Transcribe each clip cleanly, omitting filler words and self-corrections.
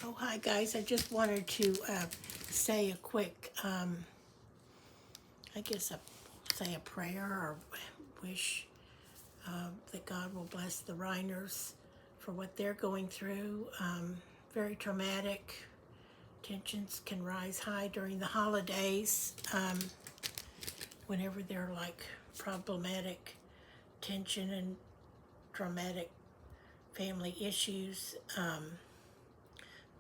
Oh, hi guys. I just wanted to say a quick, I guess, say a prayer or wish that God will bless the Reiners for what they're going through. Very traumatic. Tensions can rise high during the holidays whenever they're like problematic tension and traumatic family issues.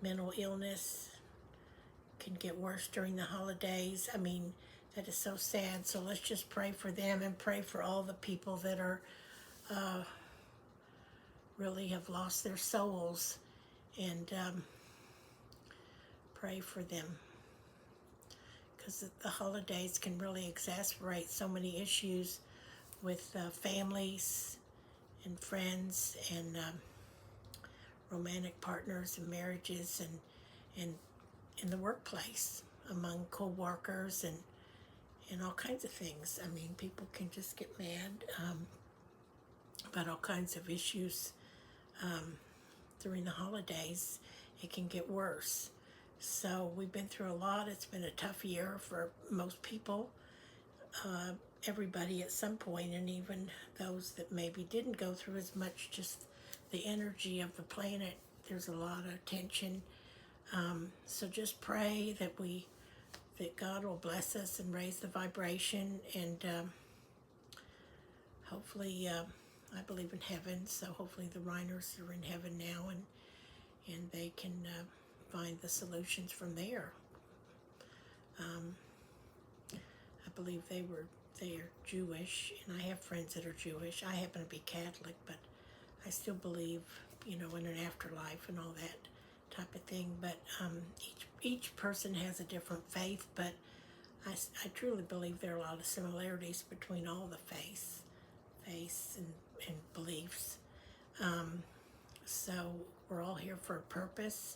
Mental illness can get worse during the holidays. I mean, that is so sad. So let's just pray for them and pray for all the people that are really have lost their souls, and pray for them, because the holidays can really exacerbate so many issues with families and friends and romantic partners and marriages and in the workplace among co-workers and all kinds of things. I mean, people can just get mad about all kinds of issues during the holidays. It can get worse. So we've been through a lot. It's been a tough year for most people, everybody at some point, and even those that maybe didn't go through as much, just the energy of the planet. There's a lot of tension. So just pray that God will bless us and raise the vibration, and hopefully, I believe in heaven, so hopefully the Reiners are in heaven now, and they can find the solutions from there. I believe they are Jewish, and I have friends that are Jewish. I happen to be Catholic, but I still believe, in an afterlife and all that type of thing. But each person has a different faith, but I truly believe there are a lot of similarities between all the faiths and beliefs. So we're all here for a purpose,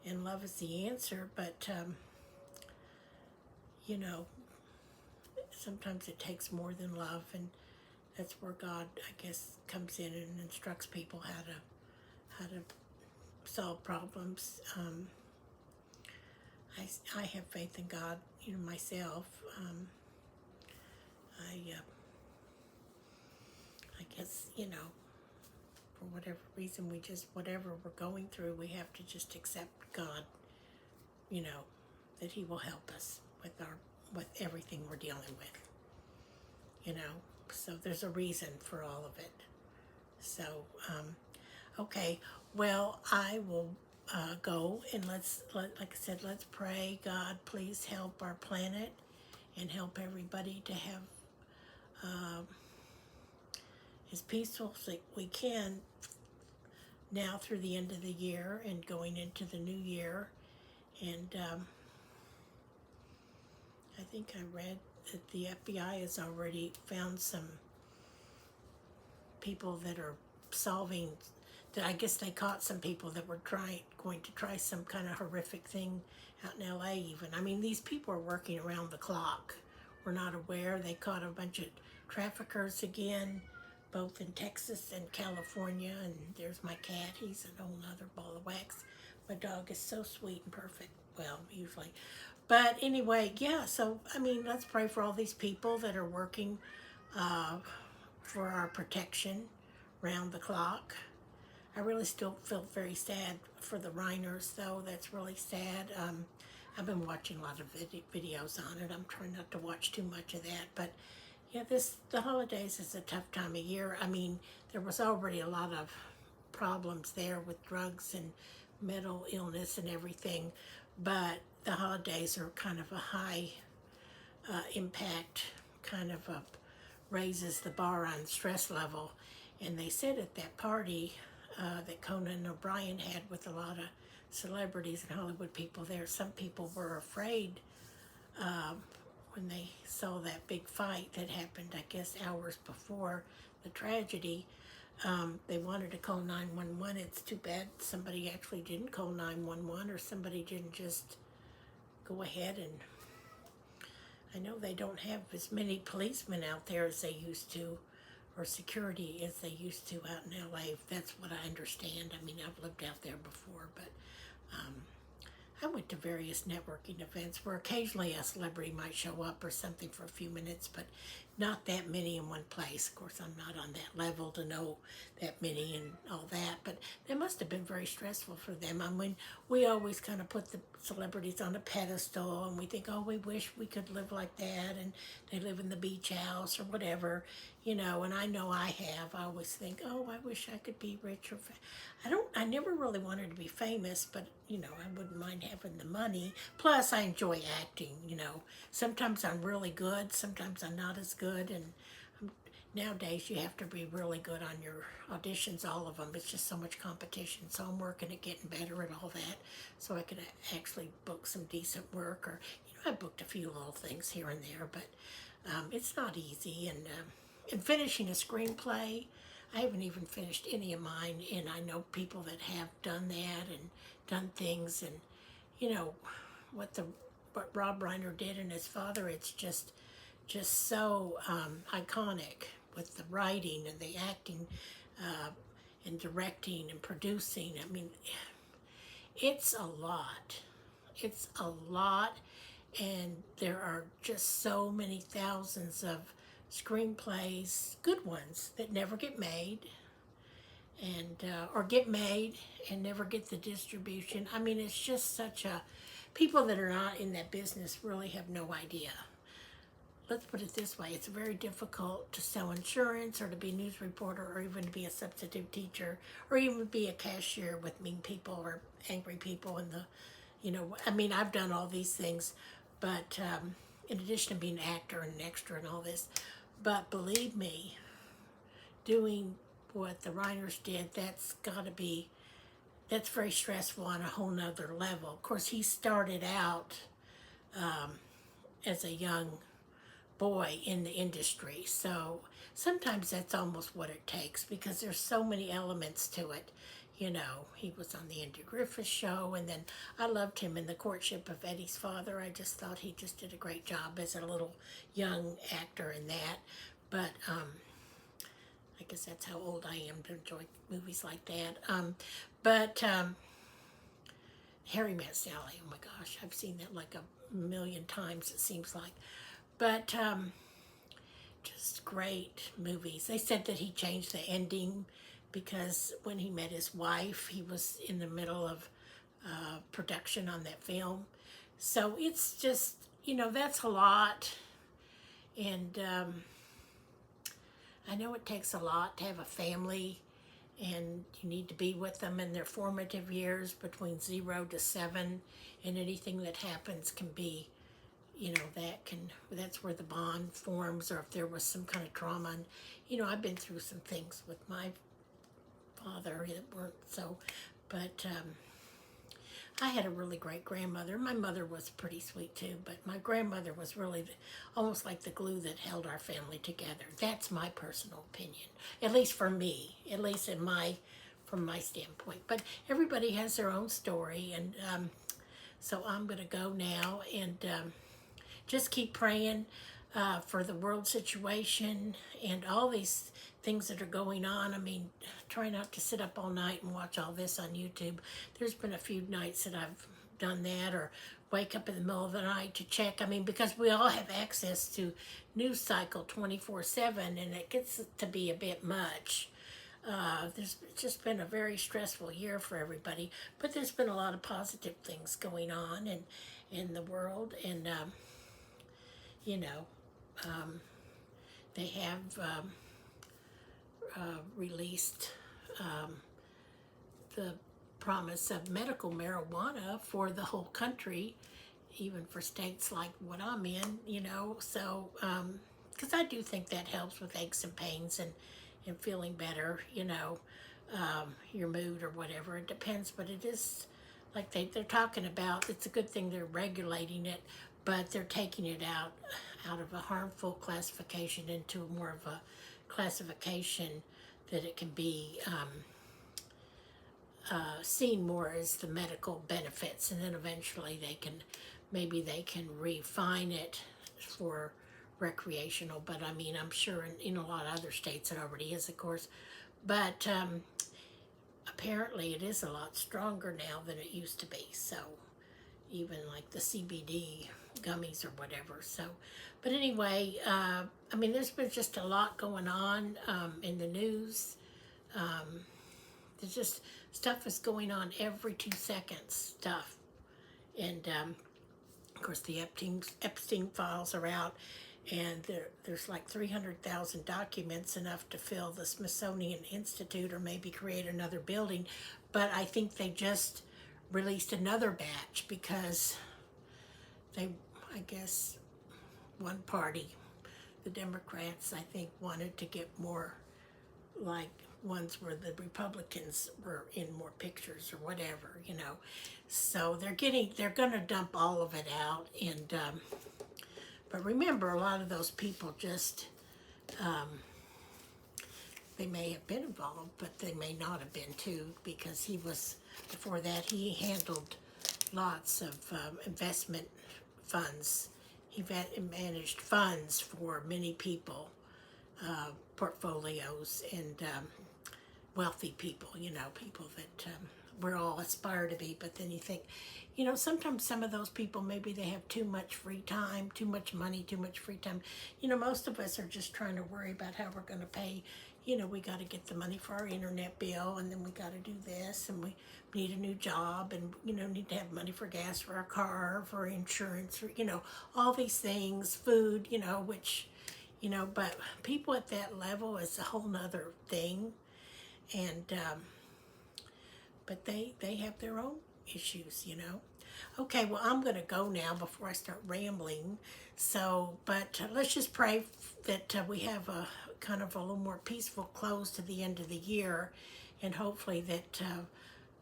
and love is the answer. But sometimes it takes more than love, and that's where God, I guess, comes in and instructs people how to solve problems. I have faith in God, myself. I guess, for whatever reason, whatever we're going through, we have to just accept God, that He will help us with everything we're dealing with, so there's a reason for all of it. So, okay, well, I will go, and like I said, let's pray. God, please help our planet and help everybody to have as peaceful as we can now through the end of the year and going into the new year. And I think I read that the FBI has already found some people that are solving, that I guess they caught some people that were going to try some kind of horrific thing out in LA even. I mean, these people are working around the clock. We're not aware. They caught a bunch of traffickers again, both in Texas and California. And there's my cat. He's a whole nother ball of wax. My dog is so sweet and perfect. Well, usually. But anyway, yeah, so, I mean, let's pray for all these people that are working for our protection round the clock. I really still feel very sad for the Reiners, though. That's really sad. I've been watching a lot of videos on it. I'm trying not to watch too much of that. But yeah, the holidays is a tough time of year. I mean, there was already a lot of problems there with drugs and mental illness and everything. But the holidays are kind of a high impact, kind of raises the bar on stress level. And they said at that party that Conan O'Brien had with a lot of celebrities and Hollywood people there, some people were afraid when they saw that big fight that happened, I guess, hours before the tragedy. They wanted to call 911. It's too bad somebody actually didn't call 911, or somebody didn't just go ahead. And I know they don't have as many policemen out there as they used to, or security as they used to out in LA. That's what I understand. I mean, I've lived out there before, but um, I went to various networking events where occasionally a celebrity might show up or something for a few minutes, but not that many in one place. Of course, I'm not on that level to know that many and all that, but that must have been very stressful for them. I mean, we always kind of put the celebrities on a pedestal and we think, oh, we wish we could live like that and they live in the beach house or whatever, and I know I have. I always think, oh, I wish I could be rich or I never really wanted to be famous, but I wouldn't mind having the money. Plus, I enjoy acting. Sometimes I'm really good, sometimes I'm not as good, and nowadays you have to be really good on your auditions, all of them. It's just so much competition, so I'm working at getting better at all that so I can actually book some decent work, or I booked a few little things here and there, but it's not easy. And finishing a screenplay, I haven't even finished any of mine, and I know people that have done that and done things, and you know what Rob Reiner did and his father. It's just so iconic with the writing and the acting, and directing and producing. I mean, it's a lot. It's a lot, and there are just so many thousands of screenplays, good ones, that never get made, and or get made and never get the distribution. I mean, it's just such a people that are not in that business really have no idea. Let's put it this way, it's very difficult to sell insurance or to be a news reporter or even to be a substitute teacher or even be a cashier with mean people or angry people in the, I mean, I've done all these things, but in addition to being an actor and an extra and all this, but believe me, doing what the Reiners did, that's very stressful on a whole nother level. Of course, he started out as a young boy in the industry, so sometimes that's almost what it takes because there's so many elements to it. He was on the Andy Griffith Show, and then I loved him in The Courtship of Eddie's Father. I just thought he just did a great job as a little young actor in that. But I guess that's how old I am to enjoy movies like that. But Harry Met Sally, oh my gosh, I've seen that like a million times, it seems like. But just great movies. They said that he changed the ending because when he met his wife, he was in the middle of production on that film. So it's just, that's a lot. And I know it takes a lot to have a family, and you need to be with them in their formative years between 0 to 7, and anything that happens can be, that's where the bond forms, or if there was some kind of trauma. And I've been through some things with my father that weren't so, but I had a really great grandmother. My mother was pretty sweet too, but my grandmother was really almost like the glue that held our family together. That's my personal opinion, at least for me, at least from my standpoint. But everybody has their own story, and so I'm going to go now and just keep praying for the world situation and all these things that are going on. I mean, try not to sit up all night and watch all this on YouTube. There's been a few nights that I've done that, or wake up in the middle of the night to check. I mean, because we all have access to news cycle 24/7, and it gets to be a bit much. There's just been a very stressful year for everybody, but there's been a lot of positive things going on in the world, and they have released the promise of medical marijuana for the whole country, even for states like what I'm in, so, because I do think that helps with aches and pains and feeling better, your mood or whatever. It depends, but it is like they're talking about, it's a good thing they're regulating it, but they're taking it out of a harmful classification into more of a classification that it can be seen more as the medical benefits, and then eventually they can refine it for recreational, but I mean, I'm sure in a lot of other states it already is, of course. But apparently it is a lot stronger now than it used to be. So even like the CBD gummies or whatever. So, but anyway, I mean, there's been just a lot going on in the news. There's just stuff is going on every 2 seconds. Stuff, and of course the Epstein files are out, and there's like 300,000 documents, enough to fill the Smithsonian Institute or maybe create another building. But I think they just released another batch because they, I guess, one party, the Democrats, I think, wanted to get more like ones where the Republicans were in more pictures or whatever, you know. So they're going to dump all of it out. And but remember, a lot of those people just, they may have been involved, but they may not have been too, because before that, he handled lots of investment funds. He managed funds for many people, portfolios, and wealthy people, you know, people that we're all aspire to be. But then you think, you know, sometimes some of those people, maybe they have too much free time, too much money, too much free time. You know, most of us are just trying to worry about how we're going to pay. You know, we got to get the money for our internet bill, and then we got to do this, and we need a new job, and, you know, need to have money for gas for our car, for insurance, for, you know, all these things, food, you know, which, you know, but people at that level is a whole nother thing. And but they have their own issues, you know. Okay, well, I'm going to go now before I start rambling. So, but let's just pray that we have a kind of a little more peaceful close to the end of the year, and hopefully that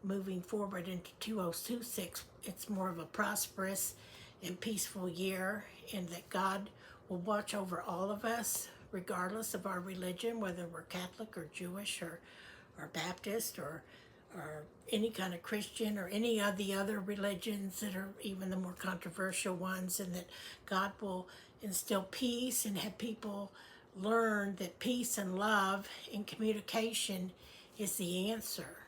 moving forward into 2026, it's more of a prosperous and peaceful year, and that God will watch over all of us, regardless of our religion, whether we're Catholic or Jewish or Baptist or any kind of Christian or any of the other religions that are even the more controversial ones, and that God will instill peace and have people learn that peace and love and communication is the answer,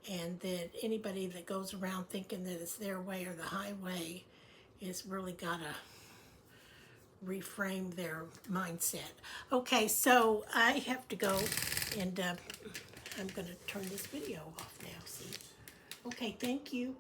and that anybody that goes around thinking that it's their way or the highway is really got to reframe their mindset. Okay, so I have to go, and I'm going to turn this video off now, see? Okay, thank you.